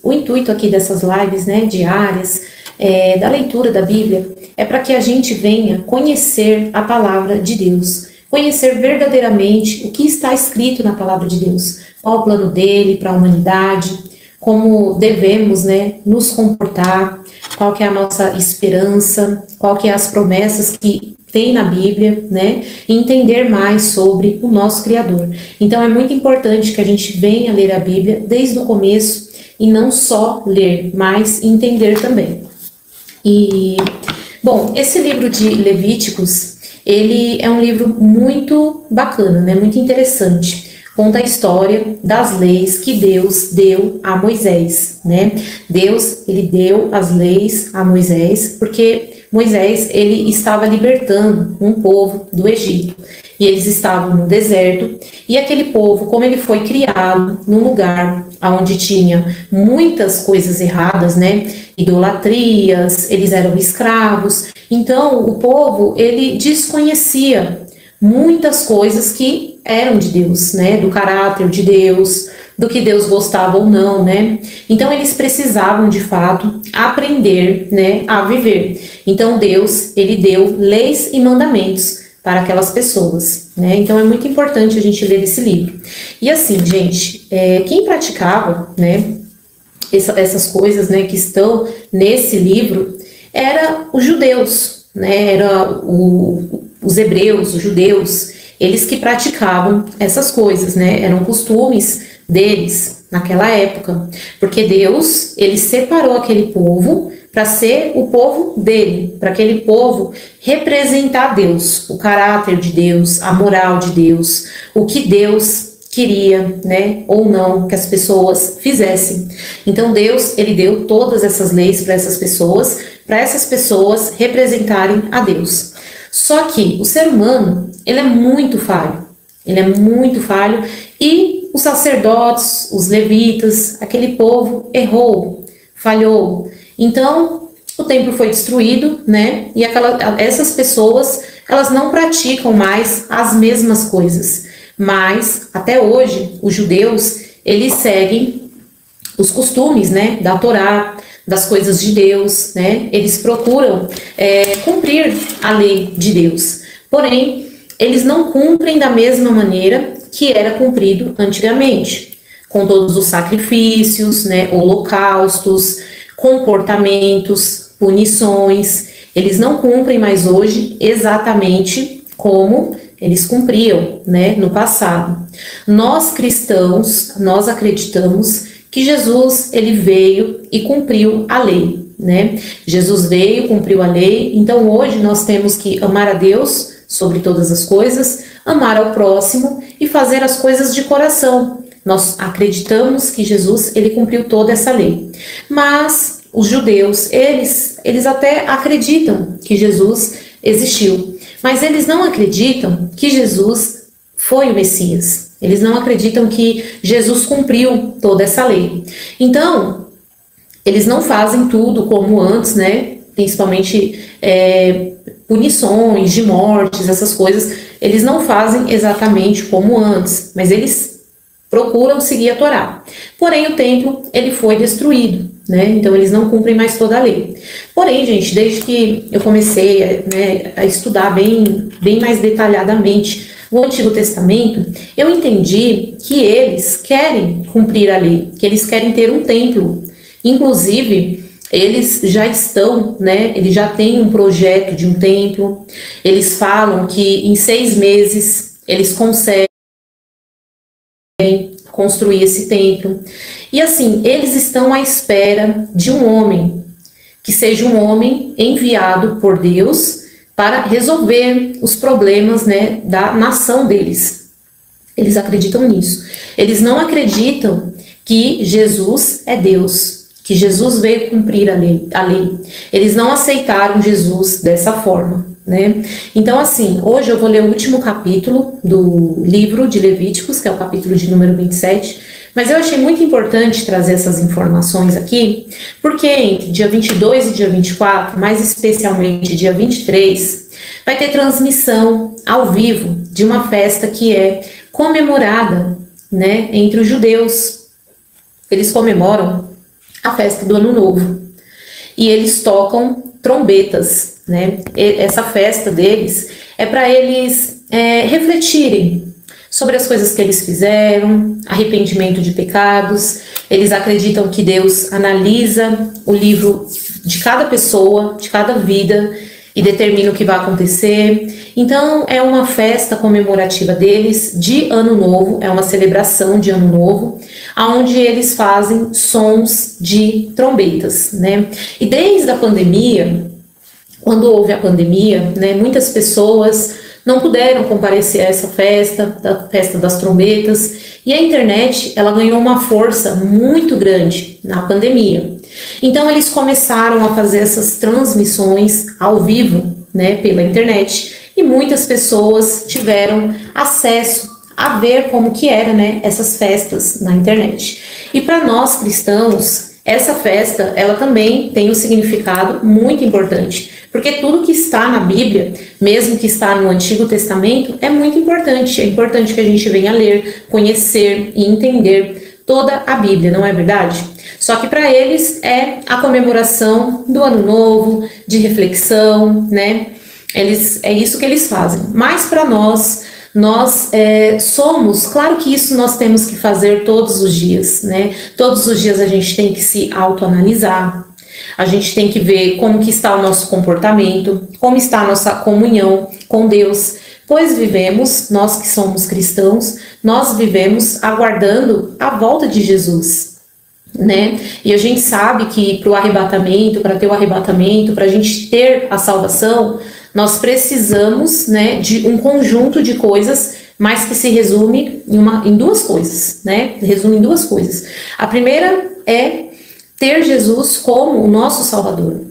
o intuito aqui dessas lives, né, diárias, da leitura da Bíblia, é para que a gente venha conhecer a palavra de Deus, conhecer verdadeiramente o que está escrito na palavra de Deus, qual o plano dele para a humanidade, como devemos, né, nos comportar, qual que é a nossa esperança, qual que é as promessas que tem na Bíblia, né, e entender mais sobre o nosso Criador. Então é muito importante que a gente venha ler a Bíblia desde o começo e não só ler, mas entender também. E, bom, esse livro de Levíticos, ele é um livro muito bacana, né, muito interessante. Conta a história das leis que Deus deu a Moisés, né? Deus, ele deu as leis a Moisés porque Moisés, ele estava libertando um povo do Egito. E eles estavam no deserto. E aquele povo, como ele foi criado num lugar onde tinha muitas coisas erradas, né? Idolatrias, eles eram escravos. Então, o povo, ele desconhecia muitas coisas que eram de Deus, né? Do caráter de Deus, do que Deus gostava ou não, né? Então eles precisavam de fato aprender, né, a viver. Então Deus, ele deu leis e mandamentos para aquelas pessoas, né? Então é muito importante a gente ler esse livro. E assim, gente, quem praticava, né, essas coisas, né, que estão nesse livro, era os judeus, né? Era os hebreus, os judeus, eles que praticavam essas coisas, né? Eram costumes deles naquela época, porque Deus, ele separou aquele povo para ser o povo dele, para aquele povo representar Deus, o caráter de Deus, a moral de Deus, o que Deus queria, né, ou não que as pessoas fizessem. Então Deus, ele deu todas essas leis para essas pessoas representarem a Deus. Só que o ser humano, ele é muito falho, e os sacerdotes, os levitas, aquele povo errou, falhou. Então, o templo foi destruído, né? E essas pessoas, elas não praticam mais as mesmas coisas. Mas, até hoje, os judeus, eles seguem os costumes, né, da Torá, das coisas de Deus, né? Eles procuram cumprir a lei de Deus. Porém, eles não cumprem da mesma maneira que era cumprido antigamente, com todos os sacrifícios, né, holocaustos, comportamentos, punições. Eles não cumprem mais hoje exatamente como eles cumpriam, né, no passado. Nós cristãos, nós acreditamos que Jesus, ele veio e cumpriu a lei, né? Jesus veio, cumpriu a lei. Então hoje nós temos que amar a Deus sobre todas as coisas, amar ao próximo e fazer as coisas de coração. Nós acreditamos que Jesus, ele cumpriu toda essa lei. Mas os judeus, eles até acreditam que Jesus existiu, mas eles não acreditam que Jesus foi o Messias. Eles não acreditam que Jesus cumpriu toda essa lei. Então, eles não fazem tudo como antes, né? Principalmente punições de mortes, essas coisas, eles não fazem exatamente como antes, mas eles procuram seguir a Torá. Porém, o templo, ele foi destruído, né? Então, eles não cumprem mais toda a lei. Porém, gente, desde que eu comecei, né, a estudar bem mais detalhadamente o Antigo Testamento, eu entendi que eles querem cumprir a lei, que eles querem ter um templo. Inclusive, eles já estão, né, eles já têm um projeto de um templo. Eles falam que em 6 meses eles conseguem construir esse templo. E assim, eles estão à espera de um homem, que seja um homem enviado por Deus para resolver os problemas, né, da nação deles. Eles acreditam nisso. Eles não acreditam que Jesus é Deus, que Jesus veio cumprir a lei. Eles não aceitaram Jesus dessa forma, né? Então, assim, hoje eu vou ler o último capítulo do livro de Levíticos, que é o capítulo de número 27, mas eu achei muito importante trazer essas informações aqui, porque entre dia 22 e dia 24, mais especialmente dia 23, vai ter transmissão ao vivo de uma festa que é comemorada, né, entre os judeus. Eles comemoram a festa do Ano Novo. E eles tocam trombetas, né? Essa festa deles é para eles refletirem sobre as coisas que eles fizeram, arrependimento de pecados. Eles acreditam que Deus analisa o livro de cada pessoa, de cada vida, e determina o que vai acontecer. Então é uma festa comemorativa deles de Ano Novo, é uma celebração de Ano Novo, onde eles fazem sons de trombetas, né? E desde a pandemia, quando houve a pandemia, né, muitas pessoas não puderam comparecer a essa festa, da festa das trombetas, e a internet ela ganhou uma força muito grande na pandemia. Então eles começaram a fazer essas transmissões ao vivo, né, pela internet, e muitas pessoas tiveram acesso a ver como que era, né, essas festas na internet. E para nós cristãos, essa festa ela também tem um significado muito importante, porque tudo que está na Bíblia, mesmo que está no Antigo Testamento, é muito importante. É importante que a gente venha ler, conhecer e entender toda a Bíblia, não é verdade? Só que para eles é a comemoração do Ano Novo, de reflexão, né? É isso que eles fazem. Mas para nós somos, claro que isso nós temos que fazer todos os dias, né? Todos os dias a gente tem que se autoanalisar, a gente tem que ver como que está o nosso comportamento, como está a nossa comunhão com Deus, pois vivemos, nós que somos cristãos, nós vivemos aguardando a volta de Jesus, né? E a gente sabe que para o arrebatamento, para ter o arrebatamento, para a gente ter a salvação, nós precisamos, né, de um conjunto de coisas, mas que se resume em duas coisas, né? Resume em duas coisas. A primeira é ter Jesus como o nosso Salvador.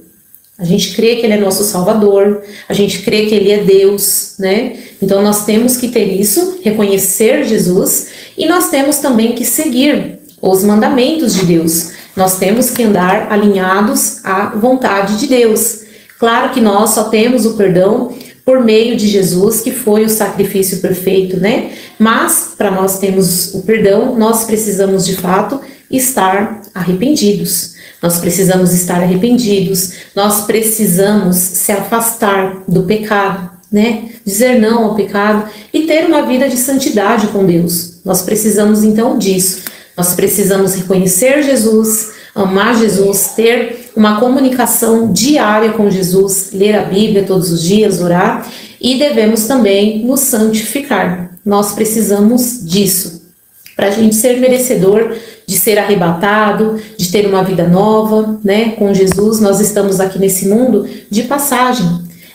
A gente crê que Ele é nosso Salvador, a gente crê que Ele é Deus, né? Então nós temos que ter isso, reconhecer Jesus, e nós temos também que seguir os mandamentos de Deus. Nós temos que andar alinhados à vontade de Deus. Claro que nós só temos o perdão por meio de Jesus, que foi o sacrifício perfeito, né? Mas, para nós termos o perdão, nós precisamos, de fato, estar arrependidos. Nós precisamos estar arrependidos, nós precisamos se afastar do pecado, né? Dizer não ao pecado e ter uma vida de santidade com Deus. Nós precisamos, então, disso. Nós precisamos reconhecer Jesus, amar Jesus, ter uma comunicação diária com Jesus, ler a Bíblia todos os dias, orar, e devemos também nos santificar. Nós precisamos disso, para a gente ser merecedor de ser arrebatado, de ter uma vida nova, né? Com Jesus, nós estamos aqui nesse mundo de passagem.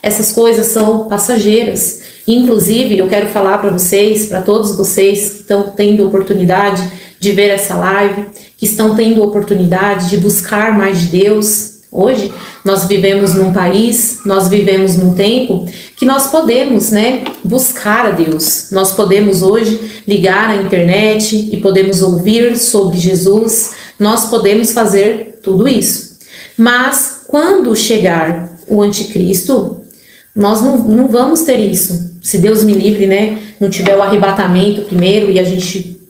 Essas coisas são passageiras. Inclusive, eu quero falar para vocês, para todos vocês que estão tendo oportunidade de ver essa live, que estão tendo oportunidade de buscar mais de Deus. Hoje, nós vivemos num país, nós vivemos num tempo que nós podemos, né, buscar a Deus. Nós podemos hoje ligar a internet e podemos ouvir sobre Jesus. Nós podemos fazer tudo isso. Mas, quando chegar o anticristo, nós não vamos ter isso. Se Deus me livre, né, não tiver o arrebatamento primeiro, e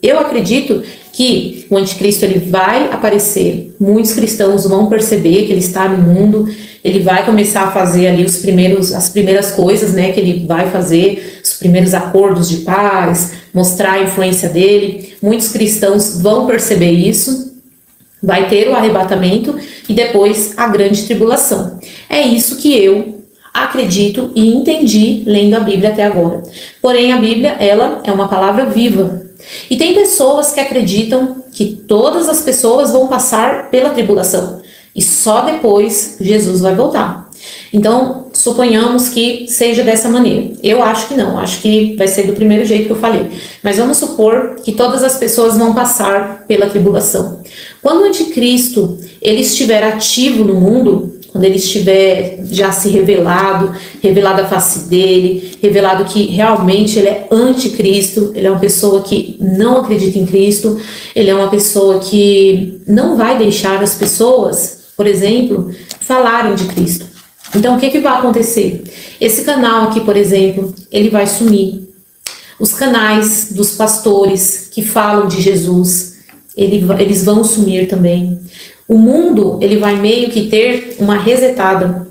eu acredito que o anticristo ele vai aparecer, muitos cristãos vão perceber que ele está no mundo, ele vai começar a fazer ali as primeiras coisas, né, que ele vai fazer, os primeiros acordos de paz, mostrar a influência dele. Muitos cristãos vão perceber isso, vai ter o arrebatamento e depois a grande tribulação. É isso que eu acredito e entendi lendo a Bíblia até agora. Porém, a Bíblia, ela é uma palavra viva. E tem pessoas que acreditam que todas as pessoas vão passar pela tribulação e só depois Jesus vai voltar. Então, suponhamos que seja dessa maneira. Eu acho que não, acho que vai ser do primeiro jeito que eu falei. Mas vamos supor que todas as pessoas vão passar pela tribulação. Quando o anticristo ele estiver ativo no mundo, quando ele estiver já se revelado a face dele, revelado que realmente ele é anticristo, ele é uma pessoa que não acredita em Cristo, ele é uma pessoa que não vai deixar as pessoas, por exemplo, falarem de Cristo. Então, o que vai acontecer? Esse canal aqui, por exemplo, ele vai sumir. Os canais dos pastores que falam de Jesus, eles vão sumir também. o mundo ele vai meio que ter uma resetada.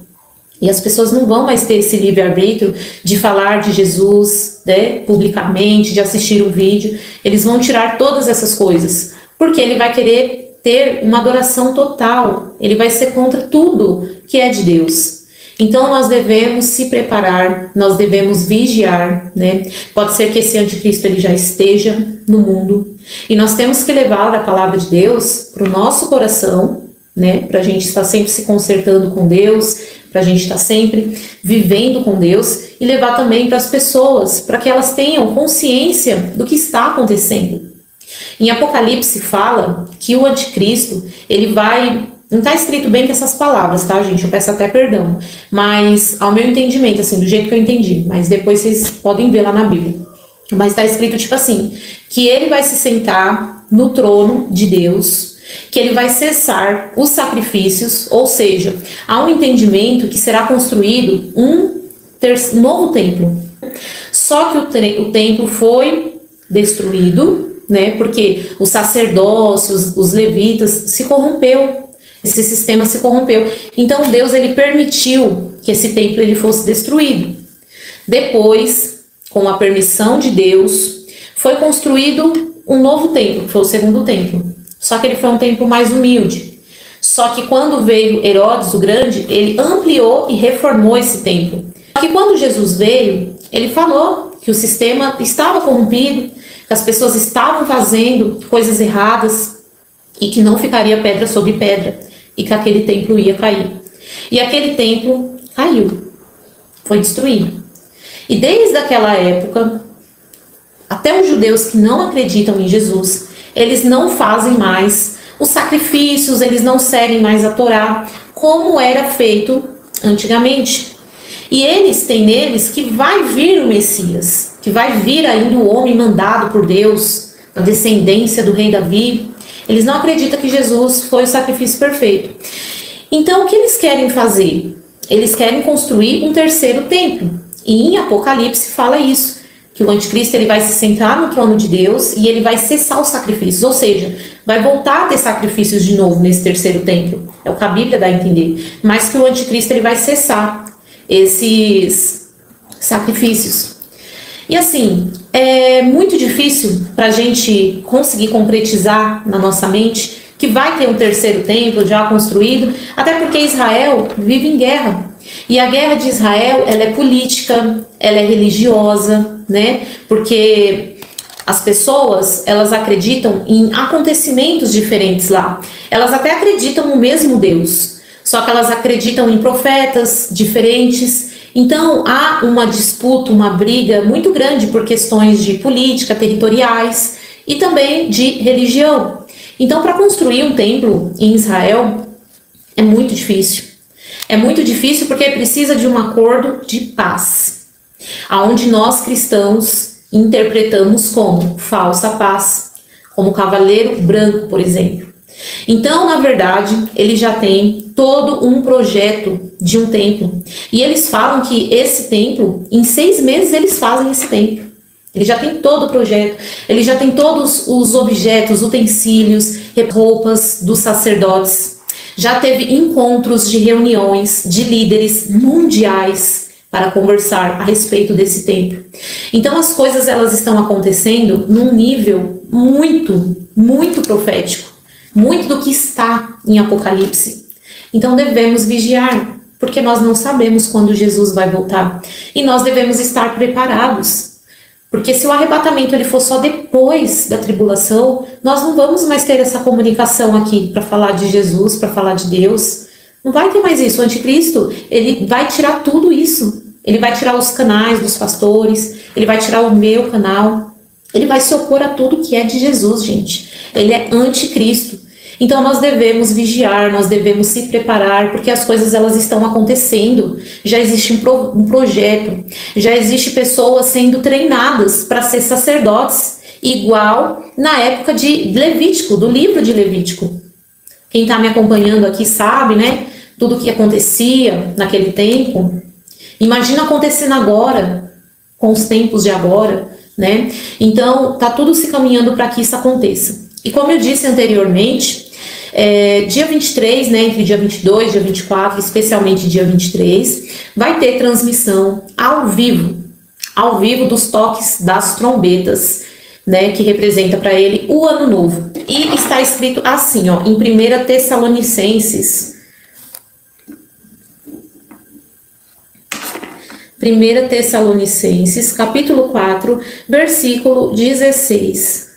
E as pessoas não vão mais ter esse livre-arbítrio de falar de Jesus, né, publicamente, de assistir um vídeo. Eles vão tirar todas essas coisas, porque ele vai querer ter uma adoração total. Ele vai ser contra tudo que é de Deus. Então nós devemos se preparar, nós devemos vigiar, né? Pode ser que esse anticristo ele já esteja no mundo. E nós temos que levar a palavra de Deus para o nosso coração, né? Para a gente estar sempre se consertando com Deus, para a gente estar sempre vivendo com Deus e levar também para as pessoas, para que elas tenham consciência do que está acontecendo. Em Apocalipse fala que o anticristo, ele vai... Não está escrito bem com essas palavras, tá, gente? Eu peço até perdão. Mas, ao meu entendimento, assim, do jeito que eu entendi, mas depois vocês podem ver lá na Bíblia. Mas está escrito, tipo assim, que ele vai se sentar no trono de Deus, que ele vai cessar os sacrifícios, ou seja, há um entendimento que será construído um novo templo. Só que o templo foi destruído, né? Porque os sacerdócios, os levitas, se corrompeu. Esse sistema se corrompeu. Então Deus ele permitiu que esse templo ele fosse destruído. Depois, com a permissão de Deus, foi construído um novo templo, que foi o segundo templo. Só que ele foi um templo mais humilde. Só que quando veio Herodes o Grande, ele ampliou e reformou esse templo. Só que quando Jesus veio, ele falou que o sistema estava corrompido, que as pessoas estavam fazendo coisas erradas e que não ficaria pedra sobre pedra. E que aquele templo ia cair. E aquele templo caiu. Foi destruído. E desde aquela época, até os judeus que não acreditam em Jesus, eles não fazem mais os sacrifícios, eles não seguem mais a Torá, como era feito antigamente. E eles têm neles que vai vir o Messias, que vai vir ainda o homem mandado por Deus, a descendência do rei Davi. Eles não acreditam que Jesus foi o sacrifício perfeito. Então, o que eles querem fazer? Eles querem construir um terceiro templo. E em Apocalipse fala isso, que o anticristo ele vai se sentar no trono de Deus e ele vai cessar os sacrifícios. Ou seja, vai voltar a ter sacrifícios de novo nesse terceiro templo. É o que a Bíblia dá a entender. Mas que o anticristo ele vai cessar esses sacrifícios. E assim, é muito difícil para a gente conseguir concretizar na nossa mente que vai ter um terceiro templo já construído, até porque Israel vive em guerra. E a guerra de Israel, ela é política, ela é religiosa, né? Porque as pessoas, elas acreditam em acontecimentos diferentes lá. Elas até acreditam no mesmo Deus, só que elas acreditam em profetas diferentes. Então, há uma disputa, uma briga muito grande por questões de política, territoriais e também de religião. Então, para construir um templo em Israel é muito difícil. É muito difícil porque precisa de um acordo de paz, aonde nós cristãos interpretamos como falsa paz, como cavaleiro branco, por exemplo. Então, na verdade, ele já tem todo um projeto de um templo. E eles falam que esse templo, em 6 meses eles fazem esse templo. Ele já tem todo o projeto, ele já tem todos os objetos, utensílios, roupas dos sacerdotes. Já teve encontros de reuniões de líderes mundiais para conversar a respeito desse templo. Então as coisas elas estão acontecendo num nível muito profético. Muito do que está em Apocalipse. Então devemos vigiar, porque nós não sabemos quando Jesus vai voltar. E nós devemos estar preparados. Porque se o arrebatamento ele for só depois da tribulação, nós não vamos mais ter essa comunicação aqui para falar de Jesus, para falar de Deus. Não vai ter mais isso. O anticristo, ele vai tirar tudo isso. Ele vai tirar os canais dos pastores, ele vai tirar o meu canal. Ele vai se opor a tudo que é de Jesus, gente. Ele é anticristo. Então nós devemos vigiar, nós devemos se preparar, porque as coisas elas estão acontecendo. Já existe um projeto, já existe pessoas sendo treinadas para ser sacerdotes, igual na época de Levítico, do livro de Levítico. Quem está me acompanhando aqui sabe, né? Tudo o que acontecia naquele tempo. Imagina acontecendo agora, com os tempos de agora, né? Então, tá tudo se caminhando para que isso aconteça. E como eu disse anteriormente, Dia 23, né, entre dia 22 e dia 24, especialmente dia 23, vai ter transmissão ao vivo dos toques das trombetas, né, que representa para ele o ano novo. E está escrito assim, ó, em 1 Tessalonicenses, 1 Tessalonicenses, capítulo 4, versículo 16.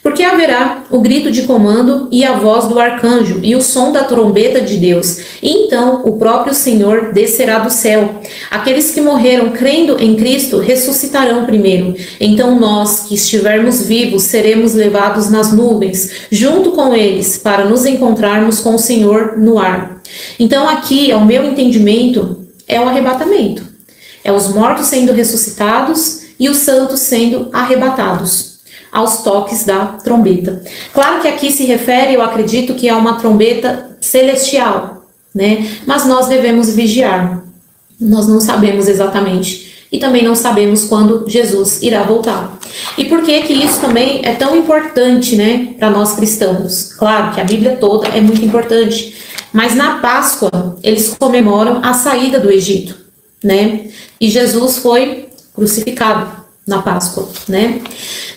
Porque haverá o grito de comando e a voz do arcanjo e o som da trombeta de Deus. E então o próprio Senhor descerá do céu. Aqueles que morreram crendo em Cristo ressuscitarão primeiro. Então nós, que estivermos vivos, seremos levados nas nuvens, junto com eles, para nos encontrarmos com o Senhor no ar. Então aqui, ao meu entendimento, é o arrebatamento. É os mortos sendo ressuscitados e os santos sendo arrebatados aos toques da trombeta. Claro que aqui se refere, eu acredito que é uma trombeta celestial, né? Mas nós devemos vigiar. Nós não sabemos exatamente e também não sabemos quando Jesus irá voltar. E por que que isso também é tão importante, né, para nós cristãos? Claro que a Bíblia toda é muito importante, mas na Páscoa eles comemoram a saída do Egito, né? E Jesus foi crucificado na Páscoa, né?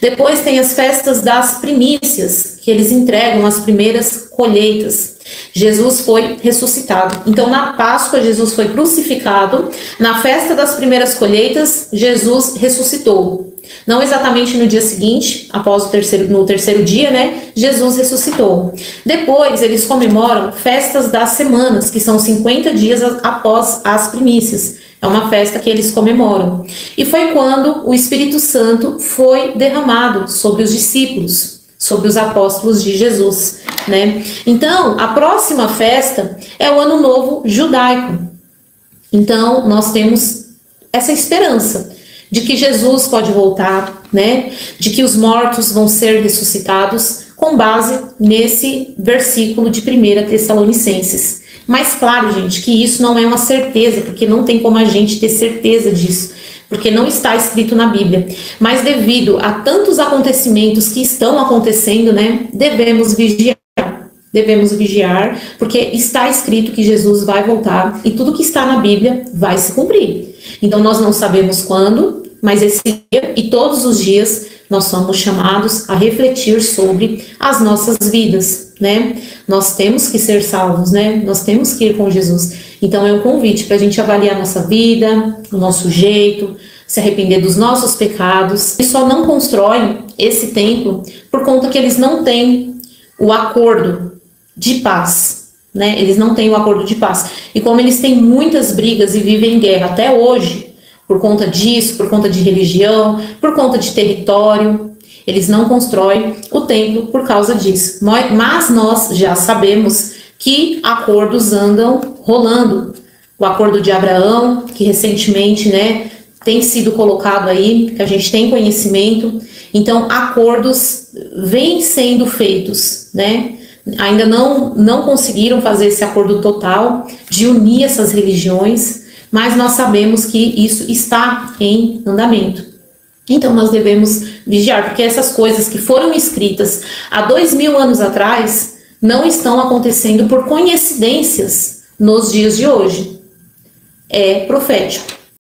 Depois tem as festas das primícias, que eles entregam as primeiras colheitas. Jesus foi ressuscitado. Então, na Páscoa, Jesus foi crucificado. Na festa das primeiras colheitas, Jesus ressuscitou. Não exatamente no dia seguinte, no terceiro dia, né? Jesus ressuscitou. Depois, eles comemoram festas das semanas, que são 50 dias após as primícias. É uma festa que eles comemoram. E foi quando o Espírito Santo foi derramado sobre os discípulos, sobre os apóstolos de Jesus, né? Então, a próxima festa é o Ano Novo Judaico. Então, nós temos essa esperança de que Jesus pode voltar, né? De que os mortos vão ser ressuscitados, com base nesse versículo de 1 Tessalonicenses. Mas claro, gente, que isso não é uma certeza, porque não tem como a gente ter certeza disso, porque não está escrito na Bíblia. Mas devido a tantos acontecimentos que estão acontecendo, né, devemos vigiar. Devemos vigiar, porque está escrito que Jesus vai voltar e tudo que está na Bíblia vai se cumprir. Então nós não sabemos quando, mas esse dia e todos os dias nós somos chamados a refletir sobre as nossas vidas, né? Nós temos que ser salvos, né? Nós temos que ir com Jesus. Então é um convite para a gente avaliar a nossa vida, o nosso jeito, se arrepender dos nossos pecados. E só não constroem esse templo por conta que eles não têm o acordo de paz, né? Eles não têm o acordo de paz. E como eles têm muitas brigas e vivem em guerra até hoje, por conta disso, por conta de religião, por conta de território, eles não constroem o templo por causa disso. Mas nós já sabemos que acordos andam rolando. O acordo de Abraão, que recentemente, né, tem sido colocado aí, que a gente tem conhecimento. Então, acordos vêm sendo feitos, né? Ainda não conseguiram fazer esse acordo total de unir essas religiões, mas nós sabemos que isso está em andamento. Então nós devemos vigiar, porque essas coisas que foram escritas há 2000 anos atrás não estão acontecendo por coincidências nos dias de hoje. É profético.